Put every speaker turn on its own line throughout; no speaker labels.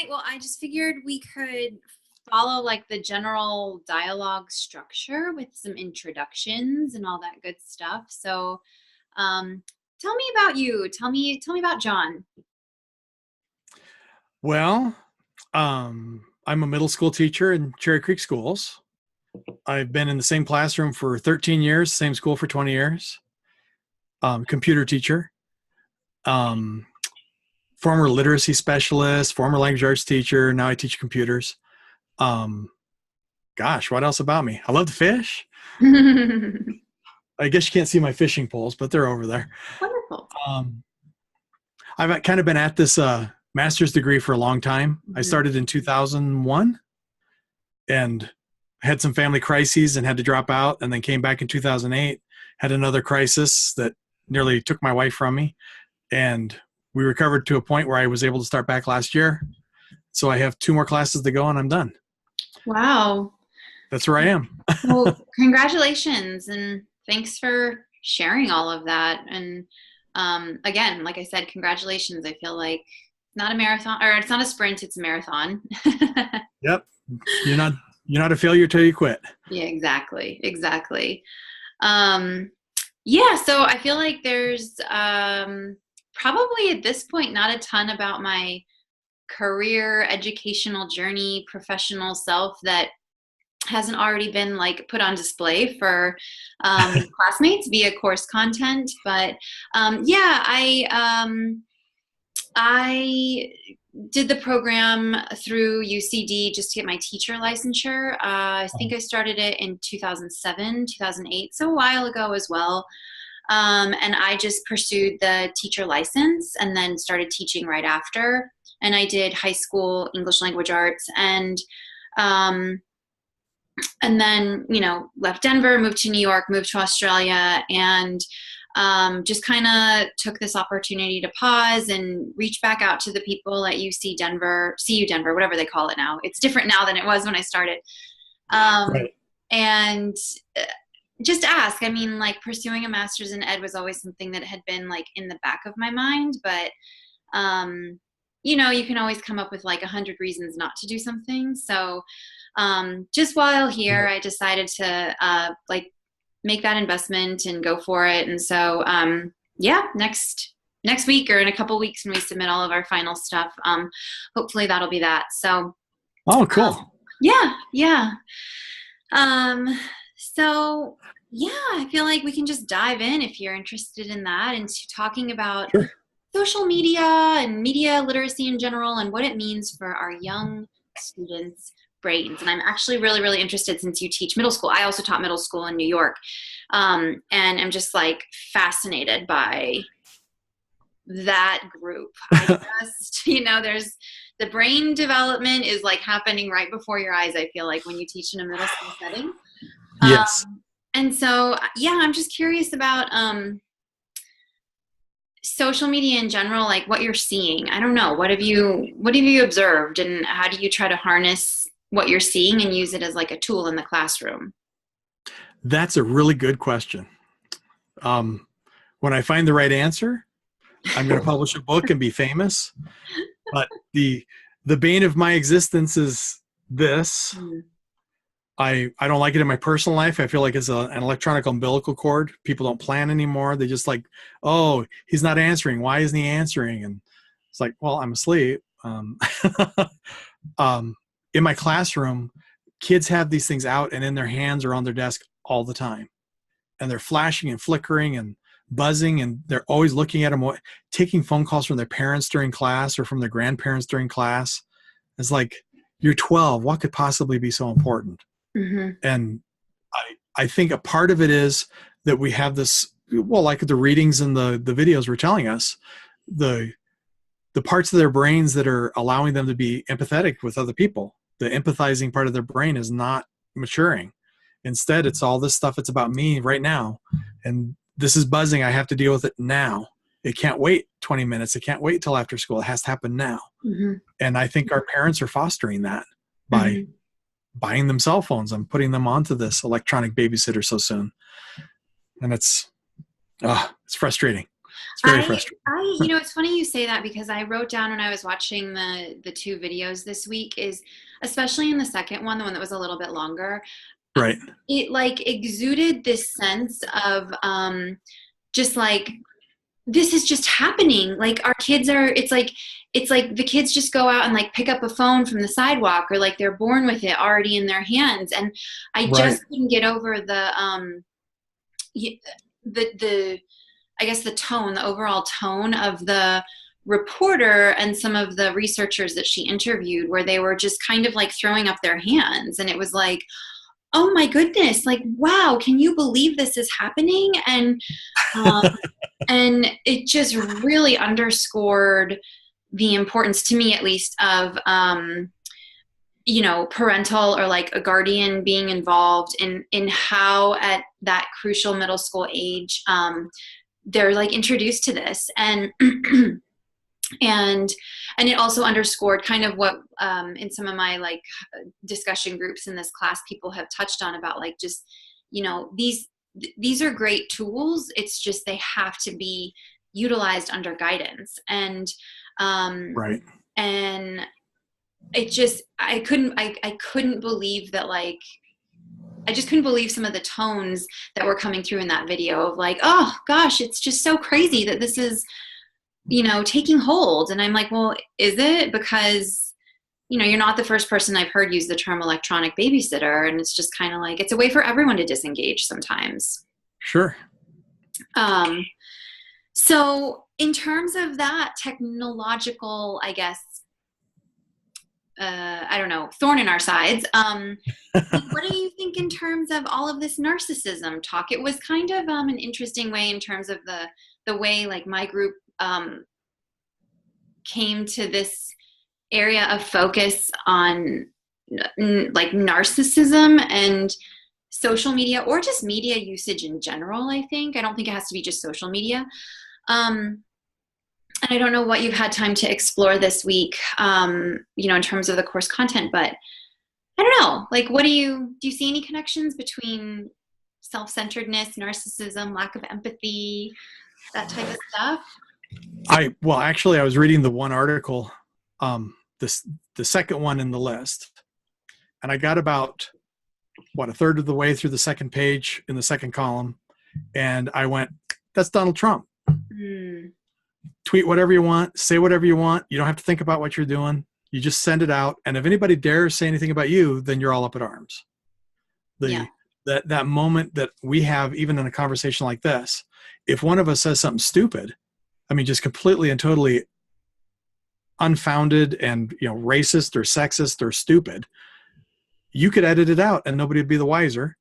right. Well, I just figured we could follow like the general dialogue structure with some introductions and all that good stuff. So, um, tell me about you. Tell me about John.
Well, I'm a middle school teacher in Cherry Creek schools. I've been in the same classroom for 13 years, same school for 20 years. Computer teacher, um, former literacy specialist, former language arts teacher. Now I teach computers. Um, Gosh, what else about me? I love to fish. I guess you can't see my fishing poles, but they're over there.
Wonderful.
Um, I've kind of been at this master's degree for a long time. I started in 2001 and had some family crises and had to drop out, and then came back in 2008, had another crisis that nearly took my wife from me. And we recovered to a point where I was able to start back last year. So I have 2 more classes to go and I'm done.
Wow.
That's where I am.
Well, congratulations and thanks for sharing all of that. And again, like I said, congratulations. I feel like it's not a marathon, or it's not a sprint, it's a marathon.
Yep. You're not a failure till you quit.
Yeah, exactly. Exactly. Yeah, so I feel like there's probably at this point not a ton about my career, educational journey, professional self that hasn't already been like put on display for classmates via course content. But yeah, I did the program through UCD just to get my teacher licensure. I think I started it in 2007, 2008, so a while ago as well. And I just pursued the teacher license and then started teaching right after. And I did high school English language arts and then, left Denver, moved to New York, moved to Australia, and just kind of took this opportunity to pause and reach back out to the people at UC Denver, CU Denver, whatever they call it now. It's different now than it was when I started.
Right.
And just ask. I mean, like pursuing a master's in ed was always something that had been like in the back of my mind, but you can always come up with like 100 reasons not to do something. So just while here, I decided to like make that investment and go for it. And so yeah, next week or in a couple weeks when we submit all of our final stuff, hopefully that'll be that. So
Cool.
Yeah. So yeah, I feel like we can just dive in if you're interested in that, into talking about
Sure.
social media and media literacy in general and what it means for our young students' brains. And I'm actually really, really interested, since you teach middle school. I also taught middle school in New York. And I'm just like fascinated by that group. I just, there's the brain development is like happening right before your eyes, I feel like, when you teach in a middle school setting.
Yes.
And so, yeah, I'm just curious about social media in general, like what you're seeing. I don't know. What have you observed, and how do you try to harness what you're seeing and use it as like a tool in the classroom?
That's a really good question. When I find the right answer, I'm going to publish a book and be famous. But the bane of my existence is this. I don't like it in my personal life. I feel like it's an electronic umbilical cord. People don't plan anymore. They just like, oh, he's not answering. Why isn't he answering? And it's like, well, I'm asleep. In my classroom, kids have these things out and in their hands or on their desk all the time. And they're flashing and flickering and buzzing, and they're always looking at them, taking phone calls from their parents during class or from their grandparents during class. It's like, you're 12. What could possibly be so important?
Mm-hmm.
And I think a part of it is that we have this, well, like the readings and the videos were telling us, the parts of their brains that are allowing them to be empathetic with other people, the empathizing part of their brain is not maturing. Instead, it's all this stuff. It's about me right now. And this is buzzing. I have to deal with it now. It can't wait 20 minutes. It can't wait till after school. It has to happen now.
Mm-hmm.
And I think our parents are fostering that by buying them cell phones and putting them onto this electronic babysitter so soon. And it's frustrating. It's very frustrating.
It's funny you say that because I wrote down when I was watching the two videos this week is, especially in the second one, the one that was a little bit longer,
Right.
it like exuded this sense of just like, this is just happening. Like our kids are, it's like the kids just go out and like pick up a phone from the sidewalk, or like they're born with it already in their hands. And I just couldn't get over the I guess the tone, the overall tone of the reporter and some of the researchers that she interviewed, where they were just kind of like throwing up their hands. And it was like, oh my goodness, like, wow, can you believe this is happening? And it just really underscored the importance, to me at least, of parental or like a guardian being involved in how at that crucial middle school age they're like introduced to this. And and it also underscored kind of what in some of my like discussion groups in this class people have touched on about like just these are great tools. It's just they have to be utilized under guidance. And and it just I couldn't believe that, like, I just couldn't believe some of the tones that were coming through in that video of like, oh gosh, it's just so crazy that this is taking hold. And I'm like, well, is it? Because you're not the first person I've heard use the term electronic babysitter, and it's just kind of like, it's a way for everyone to disengage sometimes.
Sure.
So in terms of that technological, I guess, I don't know, thorn in our sides, what do you think in terms of all of this narcissism talk? It was kind of an interesting way in terms of the way like my group came to this area of focus on like narcissism and social media, or just media usage in general. I don't think it has to be just social media. And I don't know what you've had time to explore this week, in terms of the course content, but I don't know, like, do you see any connections between self-centeredness, narcissism, lack of empathy, that type of stuff?
Actually, I was reading the one article, the second one in the list, and I got about a third of the way through the second page in the second column, and I went, that's Donald Trump. Tweet whatever you want, say whatever you want. You don't have to think about what you're doing. You just send it out. And if anybody dares say anything about you, then you're all up at arms. That moment that we have, even in a conversation like this, if one of us says something stupid, I mean, just completely and totally unfounded and, racist or sexist or stupid, you could edit it out and nobody would be the wiser.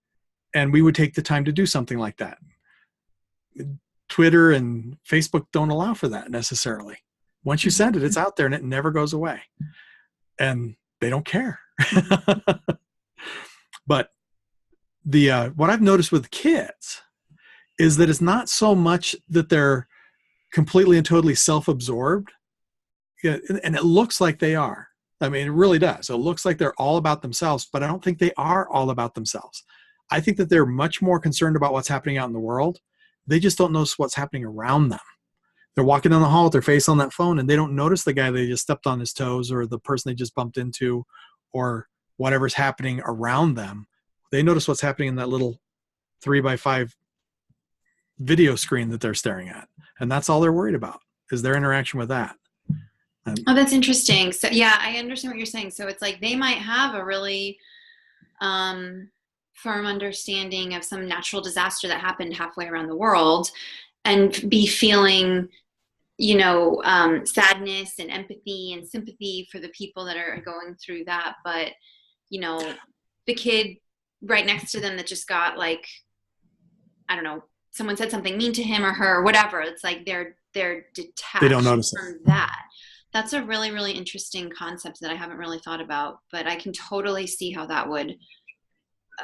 And we would take the time to do something like that. Twitter and Facebook don't allow for that necessarily. Once you send it, it's out there and it never goes away. And they don't care. But what I've noticed with kids is that it's not so much that they're completely and totally self-absorbed. And it looks like they are. I mean, it really does. It looks like they're all about themselves, but I don't think they are all about themselves. I think that they're much more concerned about what's happening out in the world. They just don't notice what's happening around them. They're walking down the hall with their face on that phone, and they don't notice the guy they just stepped on his toes, or the person they just bumped into, or whatever's happening around them. They notice what's happening in that little 3x5 video screen that they're staring at. And that's all they're worried about, is their interaction with that.
Oh, that's interesting. So yeah, I understand what you're saying. So it's like they might have a really firm understanding of some natural disaster that happened halfway around the world and be feeling, sadness and empathy and sympathy for the people that are going through that. But, the kid right next to them that just got, like, I don't know, someone said something mean to him or her or whatever. It's like they're detached
they don't notice
from that. That's a really, really interesting concept that I haven't really thought about, but I can totally see how that would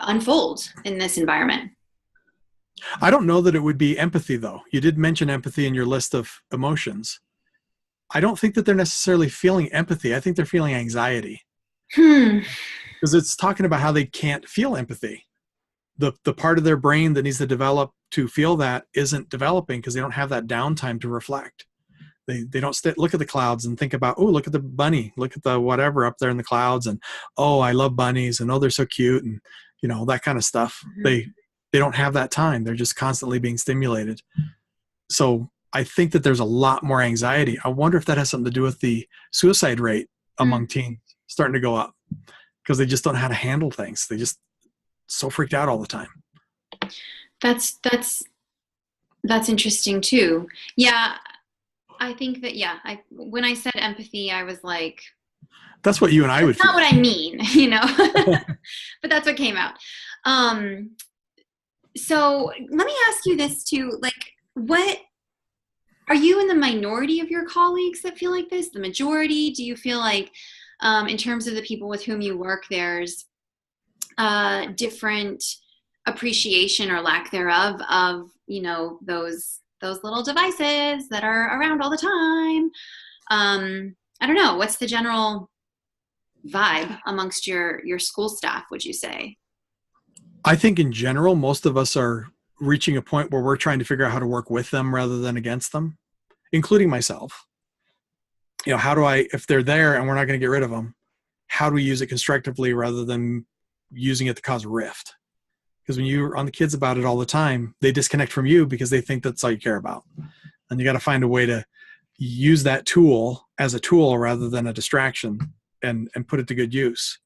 unfold in this environment.
I don't know that it would be empathy, though. You did mention empathy in your list of emotions. I don't think that they're necessarily feeling empathy. I think they're feeling anxiety. Because it's talking about how they can't feel empathy. The part of their brain that needs to develop to feel that isn't developing because they don't have that downtime to reflect. They don't look at the clouds and think about, oh, look at the bunny, look at the whatever up there in the clouds, and oh, I love bunnies, and oh, they're so cute, and that kind of stuff. They don't have that time. They're just constantly being stimulated. So I think that there's a lot more anxiety. I wonder if that has something to do with the suicide rate among teens starting to go up because they just don't know how to handle things. They just so freaked out all the time.
That's interesting too. Yeah. I think that, when I said empathy, I was like,
that's what you and I would feel.
That's not what I mean, but that's what came out. So let me ask you this too, what are you in the minority of your colleagues that feel like this? The majority? Do you feel like, in terms of the people with whom you work, there's different appreciation or lack thereof of, those little devices that are around all the time? I don't know. What's the general vibe amongst your school staff, would you say?
I think in general, most of us are reaching a point where we're trying to figure out how to work with them rather than against them, including myself. How do if they're there and we're not going to get rid of them, how do we use it constructively rather than using it to cause a rift? Because when you're on the kids about it all the time, they disconnect from you because they think that's all you care about. And you got to find a way to use that tool as a tool rather than a distraction and put it to good use.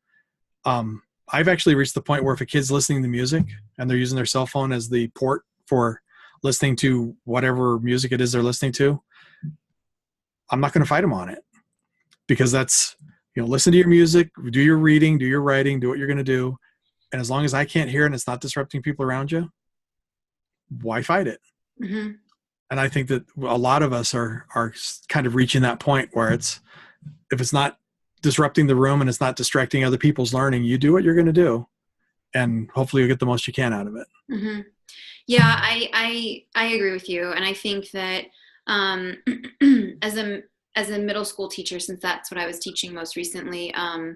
I've actually reached the point where if a kid's listening to music and they're using their cell phone as the port for listening to whatever music it is they're listening to, I'm not going to fight them on it because that's, listen to your music, do your reading, do your writing, do what you're going to do. And as long as I can't hear and it's not disrupting people around you, why fight it? Mm-hmm. And I think that a lot of us are kind of reaching that point where if it's not disrupting the room and it's not distracting other people's learning, you do what you're going to do. And hopefully you'll get the most you can out of it.
Mm-hmm. Yeah, I agree with you. And I think that as a middle school teacher, since that's what I was teaching most recently, I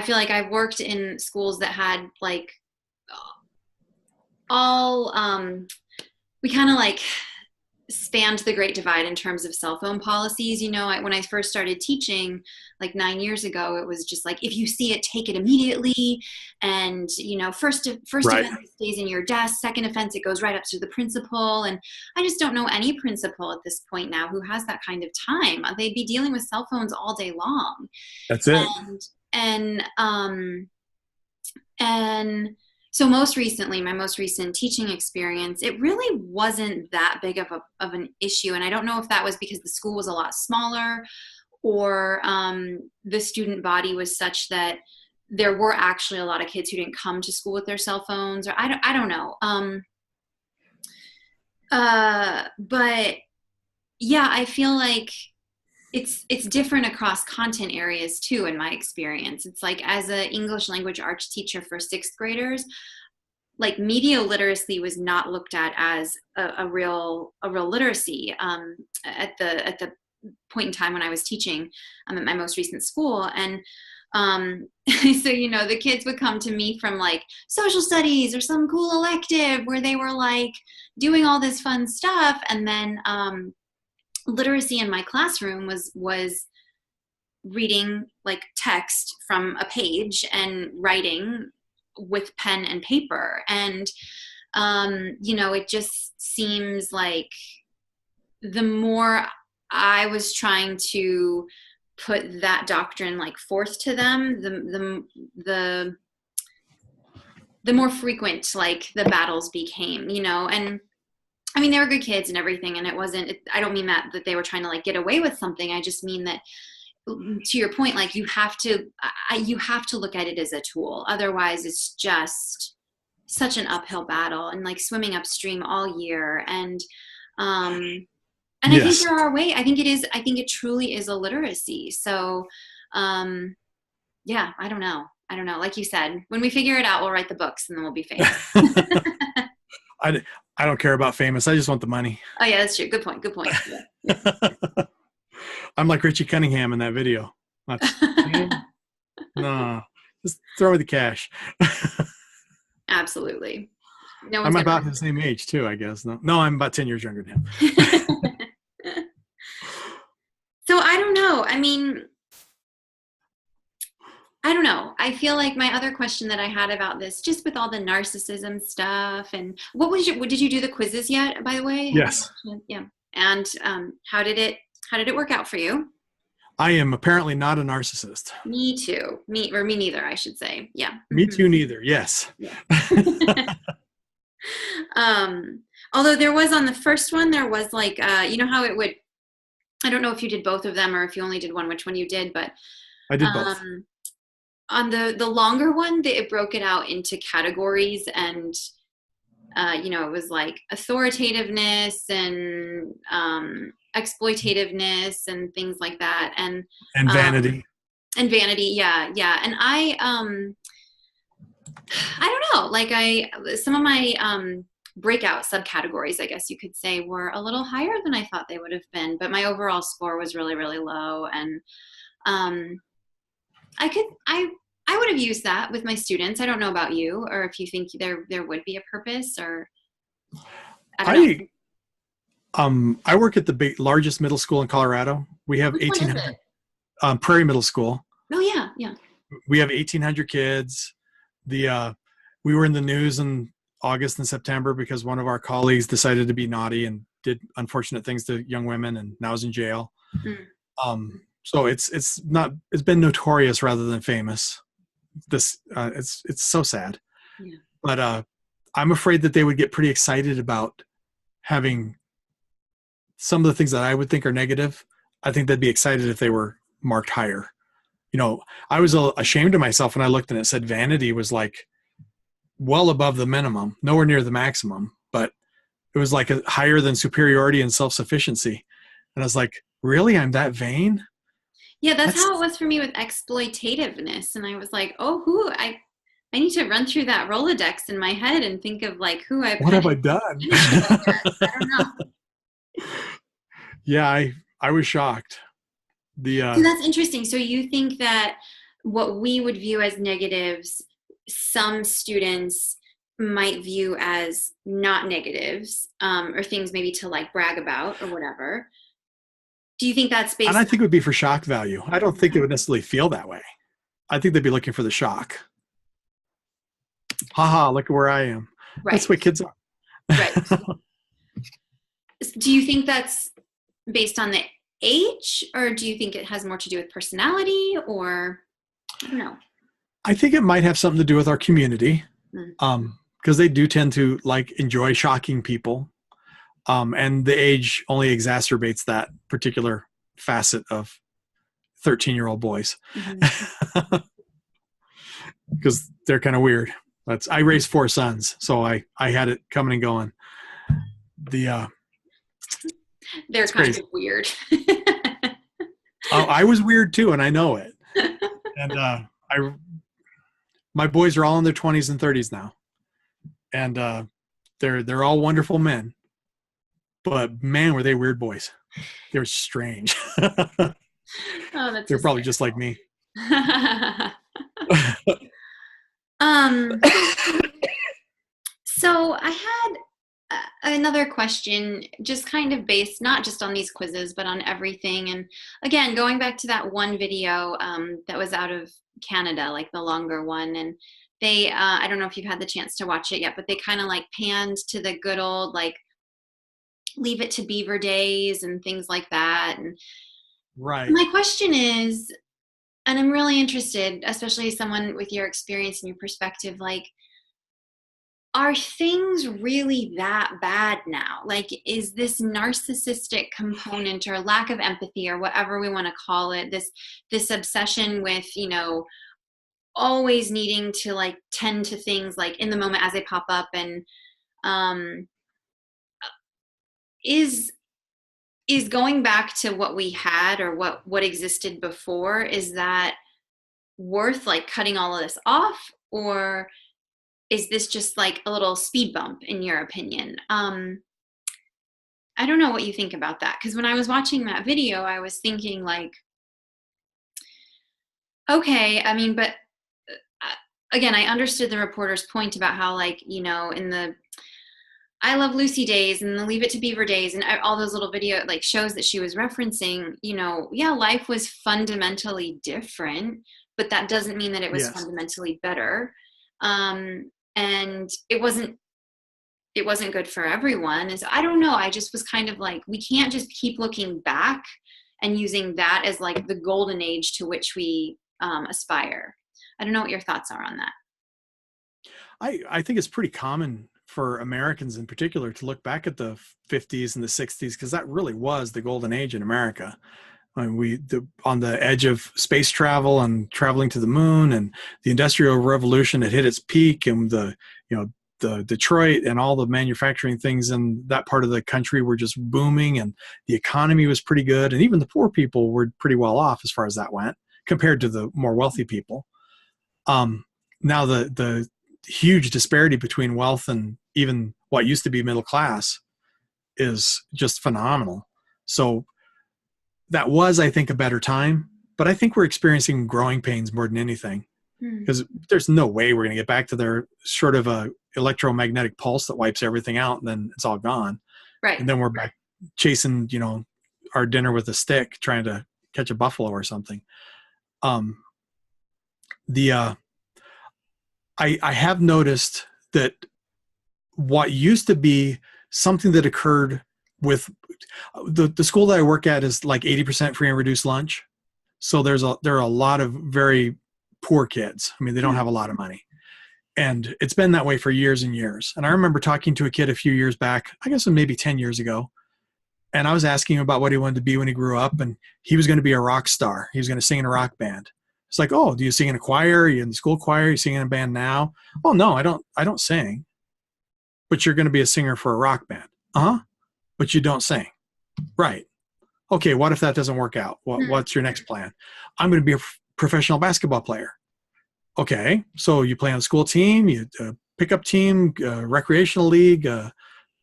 feel like I've worked in schools that had we kind of spanned the Great Divide in terms of cell phone policies. When I first started teaching 9 years ago, it was just if you see it, take it immediately. And, first
right.
offense stays in your desk, second offense, it goes right up to the principal. And I just don't know any principal at this point now who has that kind of time. They'd be dealing with cell phones all day long.
That's it.
And so most recently, my most recent teaching experience, it really wasn't that big of an issue. And I don't know if that was because the school was a lot smaller or the student body was such that there were actually a lot of kids who didn't come to school with their cell phones, or I don't know. But yeah, I feel like it's different across content areas too, in my experience. It's as an English language arts teacher for sixth graders, media literacy was not looked at as a real literacy at the point in time when I was teaching at my most recent school. And so the kids would come to me from social studies or some cool elective where they were doing all this fun stuff, and then literacy in my classroom was reading text from a page and writing with pen and paper. And it just seems like the more I was trying to put that doctrine forth to them, the more frequent the battles became, and I mean, they were good kids and everything, and I don't mean that they were trying to get away with something. I just mean that, to your point, you have to look at it as a tool. Otherwise it's just such an uphill battle and swimming upstream all year. And yes. I think there are ways. I think it truly is a literacy. So yeah, I don't know. Like you said, when we figure it out, we'll write the books and then we'll be famous.
I don't care about famous. I just want the money.
Oh yeah, that's true. Good point. Yeah.
I'm like Richie Cunningham in that video. No, just throw me the cash.
Absolutely. No one's
I'm
ever.
about the same age too, I guess. No, I'm about 10 years younger than him.
So I don't know. I mean, I don't know. I feel like my other question that I had about this, just with all the narcissism stuff, and did you do the quizzes yet, by the way?
Yes.
Yeah. And how did it work out for you?
I am apparently not a narcissist.
Me too. Me neither, I should say. Yeah.
Me too, neither. Yes.
Yeah. Although there was on the first one, there was like, you know how it would, I don't know if you did both of them or if you only did one, which one you did, but
I did both.
On the longer one, it broke it out into categories, and it was like authoritativeness and exploitativeness and things like that, and
vanity.
And vanity, yeah. And I don't know, like some of my breakout subcategories, I guess you could say, were a little higher than I thought they would have been, but my overall score was really, really low. And I would have used that with my students. I don't know about you, or if you think there would be a purpose, or I don't know.
I work at the largest middle school in Colorado. We have 1,800 Prairie Middle School.
Oh yeah.
We have 1,800 kids. We were in the news in August and September because one of our colleagues decided to be naughty and did unfortunate things to young women, and now is in jail. So it's been notorious rather than famous. It's so sad.
Yeah.
But I'm afraid that they would get pretty excited about having some of the things that I would think are negative. I think they'd be excited if they were marked higher. I was ashamed of myself when I looked and it said vanity was like well above the minimum, nowhere near the maximum, but it was like higher than superiority and self-sufficiency. And I was like, really? I'm that vain?
Yeah, that's how it was for me with exploitativeness. And I was like, oh, I need to run through that Rolodex in my head and think of like who I've
what have I done?
I don't know.
Yeah, I was shocked.
So that's interesting. So you think that what we would view as negatives, some students might view as not negatives, or things maybe to like brag about or whatever. Do you think that's based?
And I think it would be for shock value. I don't think they would necessarily feel that way. I think they'd be looking for the shock. Haha, look at where I am. Right. That's what kids are.
Right. Do you think that's based on the age, or do you think it has more to do with personality, or I don't know?
I think it might have something to do with our community, because they do tend to enjoy shocking people, and the age only exacerbates that particular facet of 13-year-old boys, because they're kind of weird. I raised 4 sons, so I had it coming and going.
They're kind of weird.
I was weird too, and I know it. And my boys are all in their 20s and 30s now, and they're all wonderful men. But man, were they weird boys! They were strange. They're probably just like me.
So I had another question, just kind of based not just on these quizzes, but on everything. And again, going back to that one video that was out of Canada, like the longer one, and they, I don't know if you've had the chance to watch it yet, but they kind of like panned to the good old like Leave It to Beaver days and things like that. And
right.
My question is, and I'm really interested, especially as someone with your experience and your perspective, like, are things really that bad now? Like, is this narcissistic component or lack of empathy or whatever we want to call it, this obsession with, always needing to like tend to things like in the moment as they pop up, and is going back to what we had or what existed before, is that worth like cutting all of this off, or is this just like a little speed bump in your opinion? I don't know what you think about that, because when I was watching that video, I was thinking like, okay, I mean, but again, I understood the reporter's point about how like, in the I Love Lucy days and the Leave It to Beaver days and all those little video like shows that she was referencing, yeah, life was fundamentally different, but that doesn't mean that it was
Yes.
fundamentally better. And it wasn't good for everyone. And so I don't know. I just was kind of like, we can't just keep looking back and using that as like the golden age to which we aspire. I don't know what your thoughts are on that.
I think it's pretty common for Americans in particular to look back at the 50s and the 60s, because that really was the golden age in America. I mean, on the edge of space travel and traveling to the moon, and the Industrial Revolution had hit its peak, and the Detroit and all the manufacturing things in that part of the country were just booming, and the economy was pretty good, and even the poor people were pretty well off as far as that went compared to the more wealthy people. Now the huge disparity between wealth and even what used to be middle class is just phenomenal. So that was, I think, a better time, but I think we're experiencing growing pains more than anything, because there's no way we're going to get back to their sort of a electromagnetic pulse that wipes everything out and then it's all gone.
Right.
And then we're back chasing, our dinner with a stick, trying to catch a buffalo or something. I have noticed that what used to be something that occurred with the school that I work at is like 80% free and reduced lunch. So there are a lot of very poor kids. I mean, they don't have a lot of money. And it's been that way for years and years. And I remember talking to a kid a few years back, I guess maybe 10 years ago. And I was asking him about what he wanted to be when he grew up. And he was going to be a rock star. He was going to sing in a rock band. It's like, oh, do you sing in a choir? Are you in the school choir? Are you singing in a band now? Oh, no, I don't sing. But you're going to be a singer for a rock band. Uh-huh. But you don't sing. Right. Okay, what if that doesn't work out? What's your next plan? I'm going to be a professional basketball player. Okay, so you play on a school team, you pickup team, recreational league,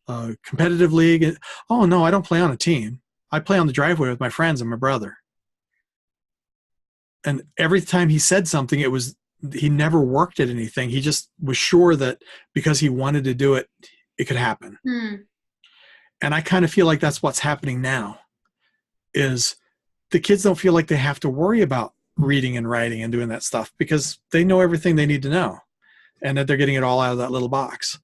competitive league. Oh, no, I don't play on a team. I play on the driveway with my friends and my brother. And every time he said something, he never worked at anything. He just was sure that because he wanted to do it, it could happen. And I kind of feel like that's what's happening now, is the kids don't feel like they have to worry about reading and writing and doing that stuff because they know everything they need to know, and that they're getting it all out of that little box.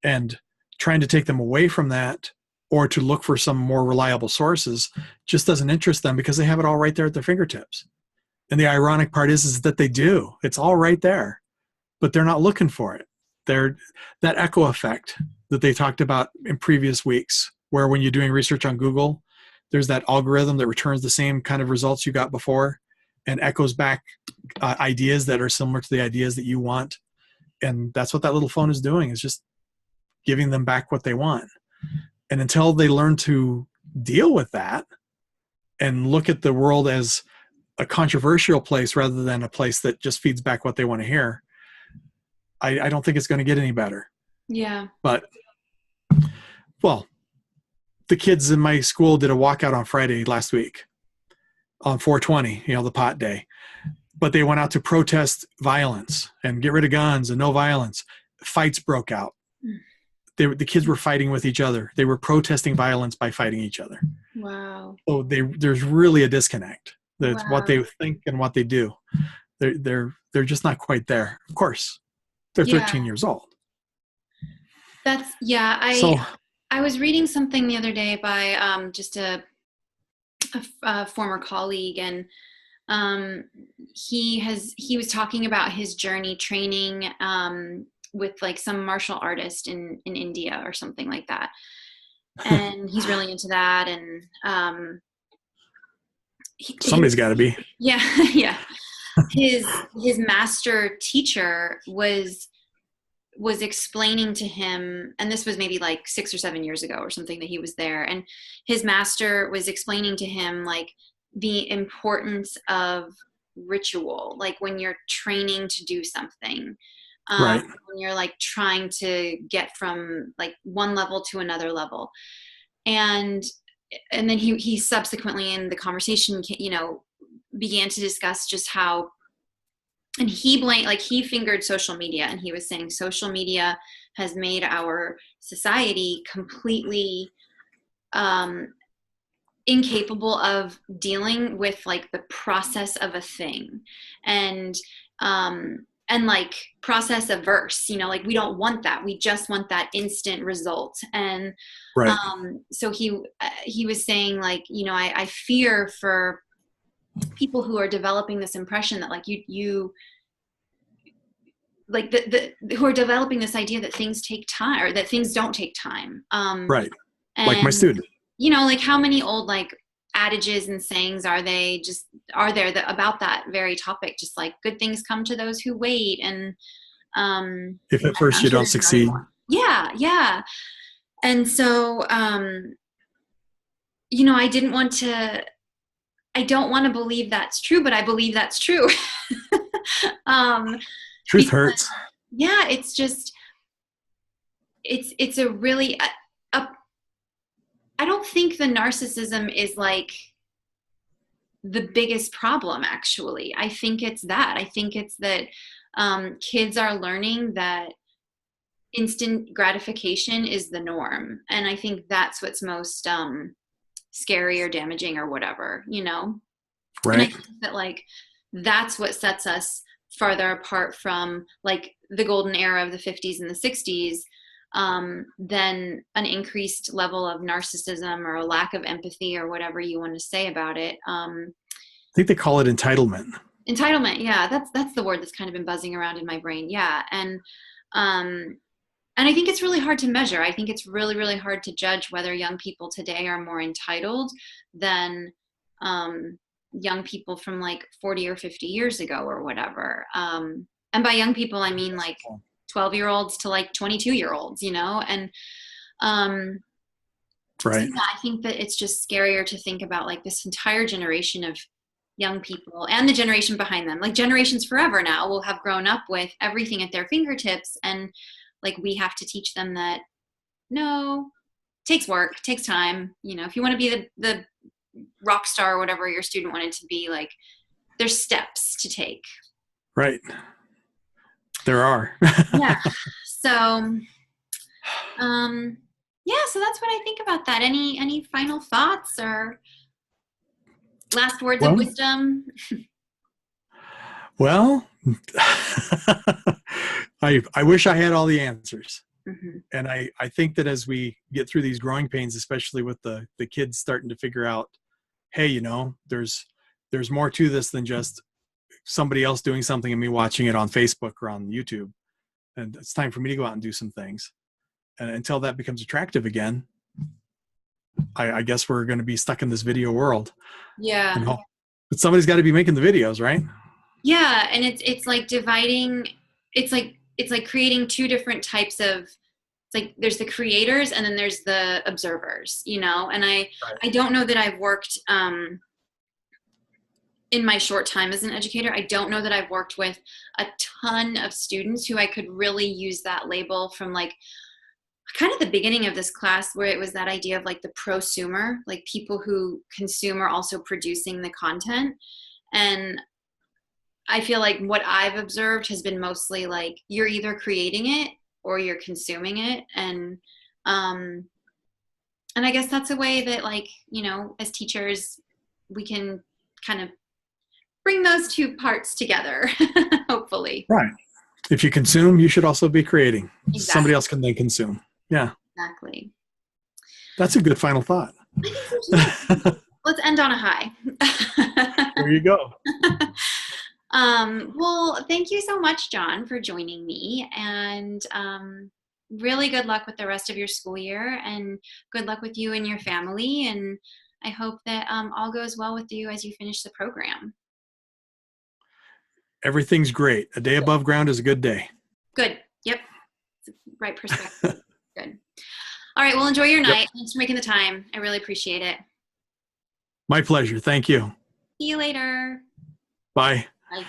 And trying to take them away from that or to look for some more reliable sources just doesn't interest them, because they have it all right there at their fingertips. And the ironic part is that they do. It's all right there, but they're not looking for it. That echo effect that they talked about in previous weeks, where when you're doing research on Google, there's that algorithm that returns the same kind of results you got before and echoes back ideas that are similar to the ideas that you want. And that's what that little phone is doing, is just giving them back what they want. And until they learn to deal with that and look at the world as a controversial place rather than a place that just feeds back what they want to hear, I don't think it's going to get any better.
Yeah.
But, well, the kids in my school did a walkout on Friday last week on 420, the pot day. But they went out to protest violence and get rid of guns and no violence. Fights broke out. The kids were fighting with each other. They were protesting violence by fighting each other.
Wow.
So there's really a disconnect. That's
Wow.
what they think and what they do. They're just not quite there. Of course, they're 13 years old.
I was reading something the other day by just a former colleague, and he was talking about his journey training with like some martial artist in India or something like that. And he's really into that. And
somebody's got to be.
Yeah. Yeah. His master teacher was explaining to him, and this was maybe like 6 or 7 years ago or something that he was there, and his master was explaining to him like the importance of ritual, like when you're training to do something,
Right.
when you're like trying to get from like one level to another level. And then he subsequently in the conversation, began to discuss just how and he fingered social media, and he was saying social media has made our society completely incapable of dealing with like the process of a thing, and like process averse, like we don't want that. We just want that instant result. And
Right.
so he was saying like, I fear for people who are developing this impression that like you like who are developing this idea that things take time, or that things don't take time.
Right.
And
Like my student.
like how many old like adages and sayings are there that about that very topic, just like good things come to those who wait, and
If at first
I'm
you
sure
don't
there's another
succeed.
one. Yeah. And so I don't want to believe that's true, but I believe that's true. um
Truth
because
hurts.
yeah, it's just it's a really I don't think the narcissism is like the biggest problem, actually. I think it's that kids are learning that instant gratification is the norm, and I think that's what's most scary or damaging or whatever. And I
Right.
think that like that's what sets us farther apart from like the golden era of the 50s and the 60s, than an increased level of narcissism or a lack of empathy or whatever you want to say about it.
I think they call it entitlement.
Entitlement, yeah, that's the word that's kind of been buzzing around in my brain. Yeah. And I think it's really hard to measure. I think it's really, really hard to judge whether young people today are more entitled than young people from like 40 or 50 years ago or whatever. And by young people, I mean like 12-year-olds to like 22-year-olds, and so
Right.
yeah, I think that it's just scarier to think about like this entire generation of young people and the generation behind them, like generations forever now will have grown up with everything at their fingertips, and like we have to teach them that no, takes work, takes time. If you want to be the rock star or whatever your student wanted to be, like there's steps to take.
Right. There are.
Yeah. So yeah, so that's what I think about that. Any final thoughts or last words of wisdom?
Well, I wish I had all the answers.
Mm-hmm.
And I think that as we get through these growing pains, especially with the kids starting to figure out, hey, there's more to this than just somebody else doing something and me watching it on Facebook or on YouTube. And it's time for me to go out and do some things. And until that becomes attractive again, I guess we're going to be stuck in this video world.
Yeah.
But somebody's got to be making the videos, right?
Yeah, and it's like dividing. It's like creating two different types of. It's like there's the creators and then there's the observers. And I don't know that I've worked in my short time as an educator. I don't know that I've worked with a ton of students who I could really use that label from like kind of the beginning of this class, where it was that idea of like the prosumer, like people who consume are also producing the content. And I feel like what I've observed has been mostly like you're either creating it or you're consuming it. And I guess that's a way that like, as teachers, we can kind of bring those two parts together, hopefully.
Right. If you consume, you should also be creating.
Exactly.
Somebody else can then consume. Yeah.
Exactly.
That's a good final thought.
Let's end on a high.
There you go.
Well, thank you so much, John, for joining me, and really good luck with the rest of your school year, and good luck with you and your family. And I hope that all goes well with you as you finish the program.
Everything's great. A day above ground is a good day.
Good. Yep. Right perspective. Good. All right. Well, enjoy your night. Thanks for making the time. I really appreciate it.
My pleasure. Thank you.
See you later.
Bye.
Bye.